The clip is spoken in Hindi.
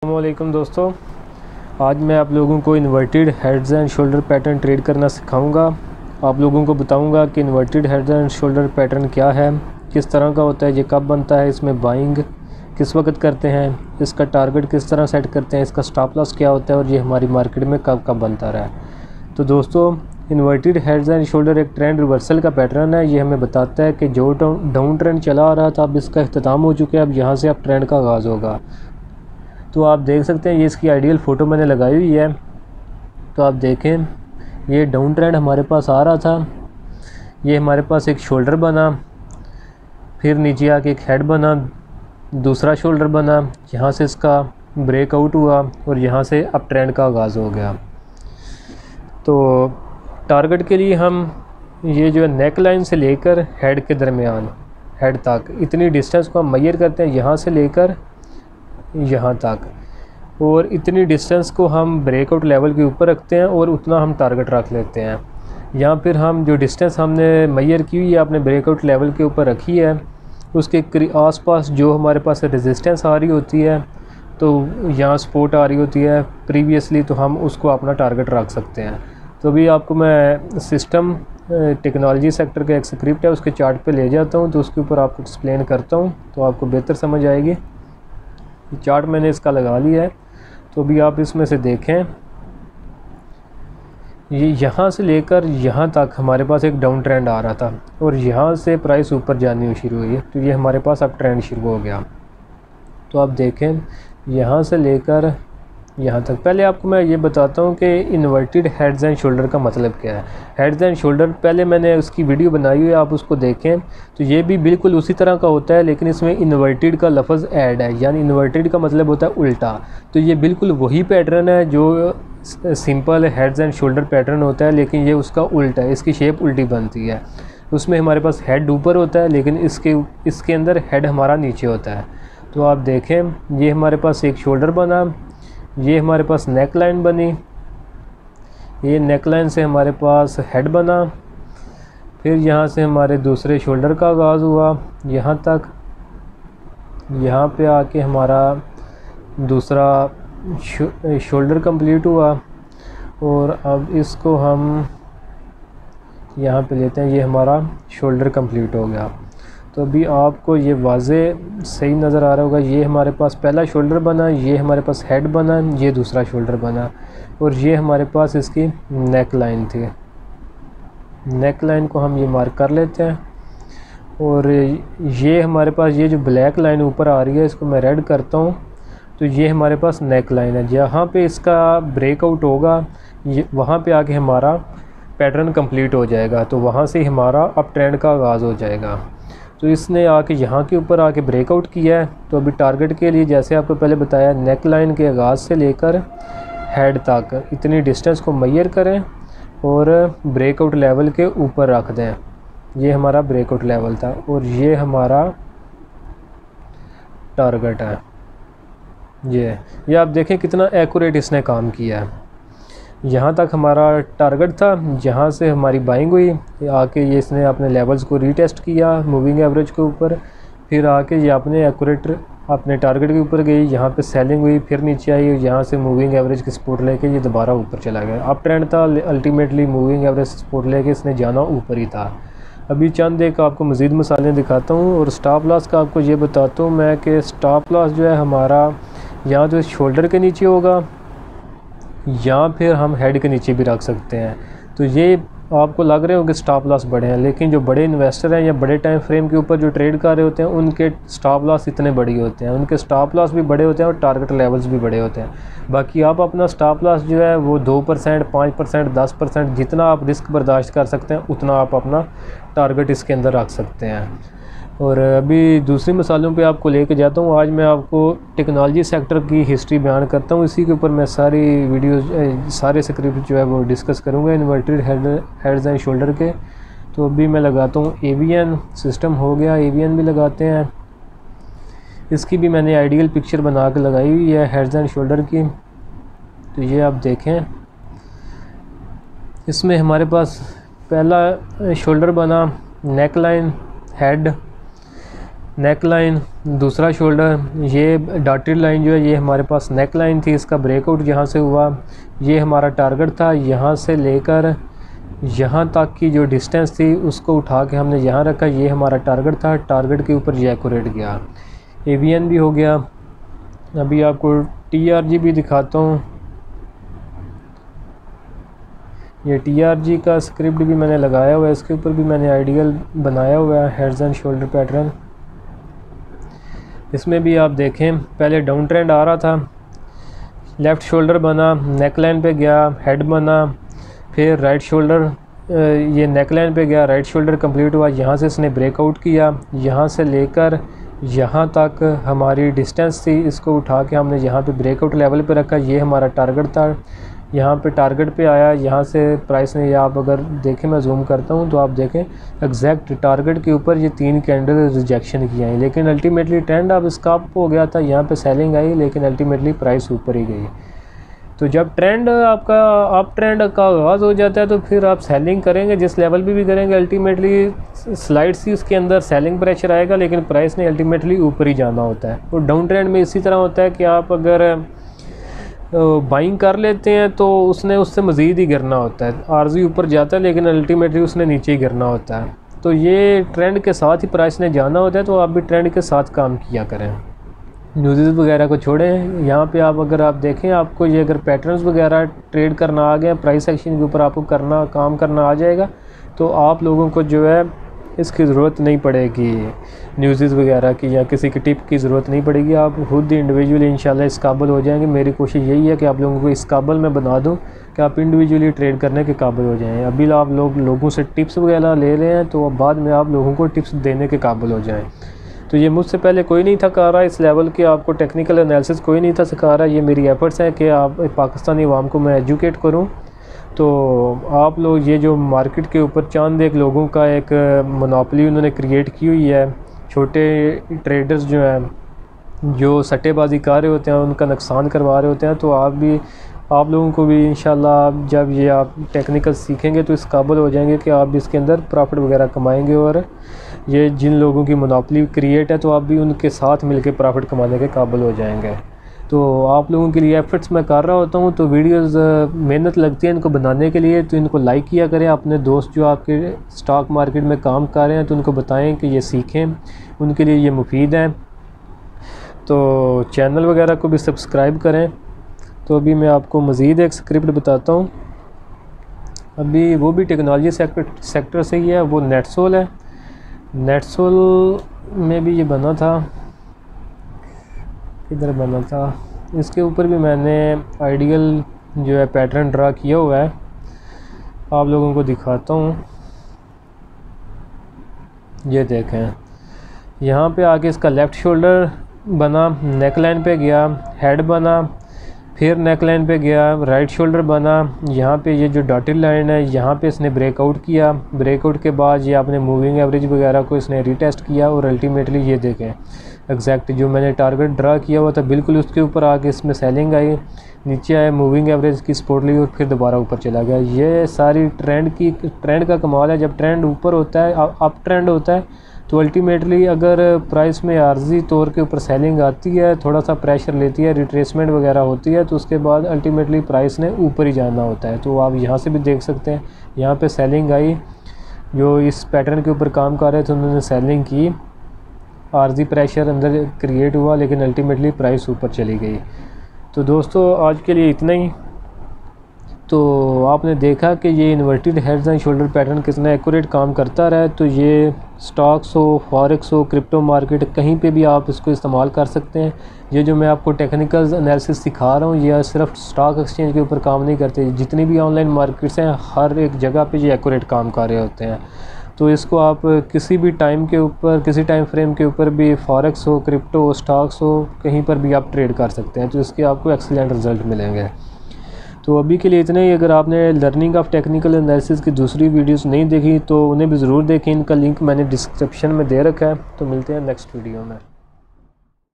अस्सलामुअलैकुम दोस्तों, आज मैं आप लोगों को inverted heads and shoulder pattern trade करना सिखाऊंगा। आप लोगों को बताऊंगा कि inverted heads and shoulder pattern क्या है, किस तरह का होता है, ये कब बनता है, इसमें बाइंग किस वक्त करते हैं, इसका टारगेट किस तरह सेट करते हैं, इसका स्टॉप लॉस क्या होता है और ये हमारी मार्केट में कब कब बनता रहा है। तो दोस्तों, इन्वर्टेड हेड्स एंड शोल्डर एक ट्रेंड रिवर्सल का पैटर्न है। ये हमें बताता है कि जो डाउन ट्रेंड चला आ रहा था अब इसका अख्ताम हो चुका है, अब यहाँ से अब ट्रेंड का आगाज़ होगा। तो आप देख सकते हैं, ये इसकी आइडियल फ़ोटो मैंने लगाई हुई है। तो आप देखें, ये डाउन ट्रेंड हमारे पास आ रहा था, ये हमारे पास एक शोल्डर बना, फिर नीचे आके एक हेड बना, दूसरा शोल्डर बना, यहाँ से इसका ब्रेकआउट हुआ और यहाँ से अब ट्रेंड का आगाज़ हो गया। तो टारगेट के लिए हम ये जो है नेक लाइन से लेकर हेड के दरमियान, हेड तक इतनी डिस्टेंस को हम मेजर करते हैं, यहाँ से लेकर यहाँ तक, और इतनी डिस्टेंस को हम ब्रेकआउट लेवल के ऊपर रखते हैं और उतना हम टारगेट रख लेते हैं। यहाँ फिर हम जो डिस्टेंस हमने मेजर की हुई है अपने ब्रेकआउट लेवल के ऊपर रखी है, उसके आसपास जो हमारे पास रेजिस्टेंस आ रही होती है, तो यहाँ सपोर्ट आ रही होती है प्रीवियसली, तो हम उसको अपना टारगेट रख सकते हैं। तो अभी आपको मैं सिस्टम टेक्नोलॉजी सेक्टर का एक स्क्रिप्ट है, उसके चार्ट पे ले जाता हूँ, तो उसके ऊपर आपको एक्सप्लेन करता हूँ, तो आपको बेहतर समझ आएगी। चार्ट मैंने इसका लगा लिया है, तो अभी आप इसमें से देखें, ये यहाँ से लेकर यहाँ तक हमारे पास एक डाउन ट्रेंड आ रहा था और यहाँ से प्राइस ऊपर जानी शुरू हुई है, तो ये हमारे पास अब ट्रेंड शुरू हो गया। तो आप देखें, यहाँ से लेकर यहाँ तक। पहले आपको मैं ये बताता हूँ कि इन्वर्टेड हेड्स एंड शोल्डर का मतलब क्या है। हेड्स एंड शोल्डर पहले मैंने उसकी वीडियो बनाई हुई है, आप उसको देखें। तो ये भी बिल्कुल उसी तरह का होता है, लेकिन इसमें इन्वर्टेड का लफ्ज़ ऐड है, यानी इन्वर्टेड का मतलब होता है उल्टा। तो ये बिल्कुल वही पैटर्न है जो simple heads and shoulder pattern होता है, लेकिन ये उसका उल्टा है, इसकी शेप उल्टी बनती है। उसमें हमारे पास हेड ऊपर होता है, लेकिन इसके अंदर हेड हमारा नीचे होता है। तो आप देखें, ये हमारे पास एक शोल्डर बना, ये हमारे पास नेक लाइन बनी, ये नेक लाइन से हमारे पास हेड बना, फिर यहाँ से हमारे दूसरे शोल्डर का आगाज़ हुआ यहाँ तक, यहाँ पे आके हमारा दूसरा शोल्डर कंप्लीट हुआ, और अब इसको हम यहाँ पे लेते हैं, ये हमारा शोल्डर कंप्लीट हो गया। तो अभी आपको ये वाज़े सही नज़र आ रहा होगा। ये हमारे पास पहला शोल्डर बना, ये हमारे पास हेड बना, ये दूसरा शोल्डर बना, और ये हमारे पास इसकी नेक लाइन थी। नेक लाइन को हम ये मार्क कर लेते हैं, और ये हमारे पास ये जो ब्लैक लाइन ऊपर आ रही है, इसको मैं रेड करता हूँ। तो ये हमारे पास नेक लाइन है, जहाँ पे इसका ब्रेकआउट होगा ये वहाँ पे आके हमारा पैटर्न कंप्लीट हो जाएगा। तो वहाँ से हमारा अब ट्रेंड का आगाज़ हो जाएगा। तो इसने आके यहाँ के ऊपर आके ब्रेकआउट किया है। तो अभी टारगेट के लिए, जैसे आपको पहले बताया, नेक लाइन के आगाज़ से लेकर हेड तक इतनी डिस्टेंस को मेजर करें और ब्रेकआउट लेवल के ऊपर रख दें। ये हमारा ब्रेकआउट लेवल था और ये हमारा टारगेट है। ये आप देखें कितना एक्यूरेट इसने काम किया है। यहाँ तक हमारा टारगेट था, जहाँ से हमारी बाइंग हुई, आके ये इसने अपने लेवल्स को रीटेस्ट किया मूविंग एवरेज के ऊपर, फिर आके ये अपने एक्यूरेट अपने टारगेट के ऊपर गई, यहाँ पे सेलिंग हुई, फिर नीचे आई, यहाँ से मूविंग एवरेज की सपोर्ट लेके ये दोबारा ऊपर चला गया। अब ट्रेंड था, अल्टीमेटली मूविंग एवरेज सपोर्ट लेके इसने जाना ऊपर ही था। अभी चंद एक आपको मज़ीद मसाले दिखाता हूँ, और स्टॉप लॉस का आपको ये बताता हूँ मैं कि स्टॉप लॉस जो है हमारा यहाँ तो शोल्डर के नीचे होगा, या फिर हम हेड के नीचे भी रख सकते हैं। तो ये आपको लग रहे हो कि स्टॉप लॉस बड़े हैं, लेकिन जो बड़े इन्वेस्टर हैं या बड़े टाइम फ्रेम के ऊपर जो ट्रेड कर रहे होते हैं, उनके स्टॉप लॉस इतने बड़े होते हैं, उनके स्टॉप लॉस भी बड़े होते हैं और टारगेट लेवल्स भी बड़े होते हैं। बाकी आप अपना स्टॉप लॉस जो है वो 2%, 5%, 10%, जितना आप रिस्क बर्दाश्त कर सकते हैं उतना आप अपना टारगेट इसके अंदर रख सकते हैं। और अभी दूसरी मिसालों पे आपको लेके जाता हूँ। आज मैं आपको टेक्नोलॉजी सेक्टर की हिस्ट्री बयान करता हूँ, इसी के ऊपर मैं सारी वीडियोस सारे स्क्रिप्ट जो है वो डिस्कस करूँगा इन्वर्टेड हेड्स एंड शोल्डर के। तो अभी मैं लगाता हूँ एवीएन सिस्टम हो गया, एवीएन भी लगाते हैं। इसकी भी मैंने आइडियल पिक्चर बना के लगाई हुई है हेड्स एंड शोल्डर की। तो ये आप देखें, इसमें हमारे पास पहला शोल्डर बना, neck line, head, neck line, दूसरा शोल्डर, ये डॉटेड लाइन जो है ये हमारे पास नेक लाइन थी, इसका ब्रेकआउट यहाँ से हुआ, ये हमारा टारगेट था। यहाँ से लेकर यहाँ तक की जो डिस्टेंस थी उसको उठा के हमने यहाँ रखा, ये हमारा टारगेट था। टारगेट के ऊपर ये एक्यूरेट गया, एवीएन भी हो गया। अभी आपको टीआरजी भी दिखाता हूँ। ये टीआरजी का स्क्रिप्ट भी मैंने लगाया हुआ है, इसके ऊपर भी मैंने आइडियल बनाया हुआ है, हेड्स एंड शोल्डर पैटर्न। इसमें भी आप देखें पहले डाउन ट्रेंड आ रहा था, लेफ़्ट शोल्डर बना, नेक लाइन पे गया, हेड बना, फिर राइट शोल्डर, ये नेक लाइन पे गया, राइट शोल्डर कंप्लीट हुआ, यहाँ से इसने ब्रेकआउट किया, यहाँ से लेकर यहाँ तक हमारी डिस्टेंस थी, इसको उठा के हमने यहाँ पे ब्रेकआउट लेवल पे रखा, ये हमारा टारगेट था। यहाँ पे टारगेट पे आया, यहाँ से प्राइस ने, आप अगर देखें मैं जूम करता हूँ तो आप देखें एग्जैक्ट टारगेट के ऊपर ये 3 कैंडल रिजेक्शन की आई, लेकिन अल्टीमेटली ट्रेंड अब स्कैल्प हो गया था, यहाँ पे सेलिंग आई, लेकिन अल्टीमेटली प्राइस ऊपर ही गई। तो जब ट्रेंड आपका अप ट्रेंड का आगाज़ हो जाता है तो फिर आप सेलिंग करेंगे, जिस लेवल पे भी करेंगे अल्टीमेटली स्लाइड सी उसके अंदर सेलिंग प्रेशर आएगा, लेकिन प्राइस ने अल्टीमेटली ऊपर ही जाना होता है। और डाउन ट्रेंड में इसी तरह होता है कि आप अगर बाइंग कर लेते हैं तो उसने उससे मज़ीद ही गिरना होता है, आरजी ऊपर जाता है लेकिन अल्टीमेटली उसने नीचे ही गिरना होता है। तो ये ट्रेंड के साथ ही प्राइस ने जाना होता है, तो आप भी ट्रेंड के साथ काम किया करें, न्यूज़ वगैरह को छोड़ें। यहाँ पे आप अगर आप देखें, आपको ये अगर पैटर्न्स वगैरह ट्रेड करना आ गया, प्राइस एक्शन के ऊपर आपको काम करना आ जाएगा, तो आप लोगों को जो है इसकी ज़रूरत नहीं पड़ेगी न्यूज़ वगैरह की, या किसी की टिप की ज़रूरत नहीं पड़ेगी। आप खुद इंडिविजुअली इंशाल्लाह इस काबिल हो जाएंगे। मेरी कोशिश यही है कि आप लोगों को इस काबिल में बना दूं कि आप इंडिविजुअली ट्रेड करने के काबिल हो जाएं। अभी आप लोगों से टिप्स वगैरह ले रहे हैं, तो बाद में आप लोगों को टिप्स देने के काबिल हो जाएँ। तो ये मुझसे पहले कोई नहीं था कर रहा इस लेवल के, आपको टेक्निकल एनालिसिस कोई नहीं था सिखा रहा। ये मेरी एफर्ट्स हैं कि आप पाकिस्तानी अवाम को मैं एजुकेट करूं। तो आप लोग, ये जो मार्केट के ऊपर चांद एक लोगों का एक मोनोपोली उन्होंने क्रिएट की हुई है, छोटे ट्रेडर्स जो हैं जो सट्टेबाजी कर रहे होते हैं, उनका नुकसान करवा रहे होते हैं। तो आप लोगों को भी इंशाल्लाह जब ये आप टेक्निकल सीखेंगे तो इस काबिल हो जाएंगे कि आप भी इसके अंदर प्रॉफिट वगैरह कमाएंगे। और ये जिन लोगों की मोनोपोली क्रिएट है तो आप भी उनके साथ मिलकर प्रॉफिट कमाने के काबिल हो जाएंगे। तो आप लोगों के लिए एफर्ट्स मैं कर रहा होता हूँ, तो वीडियोस मेहनत लगती है इनको बनाने के लिए, तो इनको लाइक किया करें। अपने दोस्त जो आपके स्टॉक मार्केट में काम कर रहे हैं तो उनको बताएं कि ये सीखें, उनके लिए ये मुफीद है। तो चैनल वगैरह को भी सब्सक्राइब करें। तो अभी मैं आपको मज़ीद एक स्क्रिप्ट बताता हूँ, अभी वो भी टेक्नोलॉजी सेक्टर से ही है, वो नेटसोल है। नेटसोल में भी ये बना था, इधर बना था, इसके ऊपर भी मैंने आइडियल जो है पैटर्न ड्रा किया हुआ है, आप लोगों को दिखाता हूँ। ये देखें, यहाँ पे आके इसका लेफ़्ट शोल्डर बना, नेक लाइन पे गया, हेड बना, फिर नेक लाइन पे गया, राइट शोल्डर बना। यहाँ पे ये जो डॉटेड लाइन है यहाँ पे इसने ब्रेकआउट किया, ब्रेकआउट के बाद ये आपने मूविंग एवरेज वगैरह को इसने रीटेस्ट किया, और अल्टीमेटली ये देखें एग्जैक्ट जो मैंने टारगेट ड्रा किया हुआ था बिल्कुल उसके ऊपर आके इसमें सेलिंग आई, नीचे आए, मूविंग एवरेज की सपोर्ट ली और फिर दोबारा ऊपर चला गया। ये सारी ट्रेंड का कमाल है। जब ट्रेंड ऊपर होता है, अप ट्रेंड होता है, तो अल्टीमेटली अगर प्राइस में आर्जी तौर के ऊपर सेलिंग आती है, थोड़ा सा प्रेशर लेती है, रिट्रेसमेंट वगैरह होती है, तो उसके बाद अल्टीमेटली प्राइस ने ऊपर ही जाना होता है। तो आप यहाँ से भी देख सकते हैं, यहाँ पे सेलिंग आई, जो इस पैटर्न के ऊपर काम कर रहे थे उन्होंने सेलिंग की, आर्जी प्रेशर अंदर क्रिएट हुआ, लेकिन अल्टीमेटली प्राइस ऊपर चली गई। तो दोस्तों आज के लिए इतना ही। तो आपने देखा कि ये inverted heads and shoulder pattern कितना एक्यूरेट काम करता रहा है। तो ये स्टॉक्स हो, फॉरेक्स हो, क्रिप्टो मार्केट, कहीं पे भी आप इसको इस्तेमाल कर सकते हैं। ये जो मैं आपको टेक्निकल एनालिसिस सिखा रहा हूँ, यह सिर्फ स्टॉक एक्सचेंज के ऊपर काम नहीं करते, जितनी भी ऑनलाइन मार्केट्स हैं हर एक जगह पे ये एक्यूरेट काम कर रहे होते हैं। तो इसको आप किसी भी टाइम के ऊपर, किसी टाइम फ्रेम के ऊपर भी, फॉरेक्स हो, क्रिप्टो हो, स्टॉक्स हो, कहीं पर भी आप ट्रेड कर सकते हैं। तो इसके आपको एक्सीलेंट रिजल्ट मिलेंगे। तो अभी के लिए इतना ही। अगर आपने लर्निंग ऑफ टेक्निकल एनालिसिस की दूसरी वीडियोस नहीं देखी तो उन्हें भी ज़रूर देखें, इनका लिंक मैंने डिस्क्रिप्शन में दे रखा है। तो मिलते हैं नेक्स्ट वीडियो में।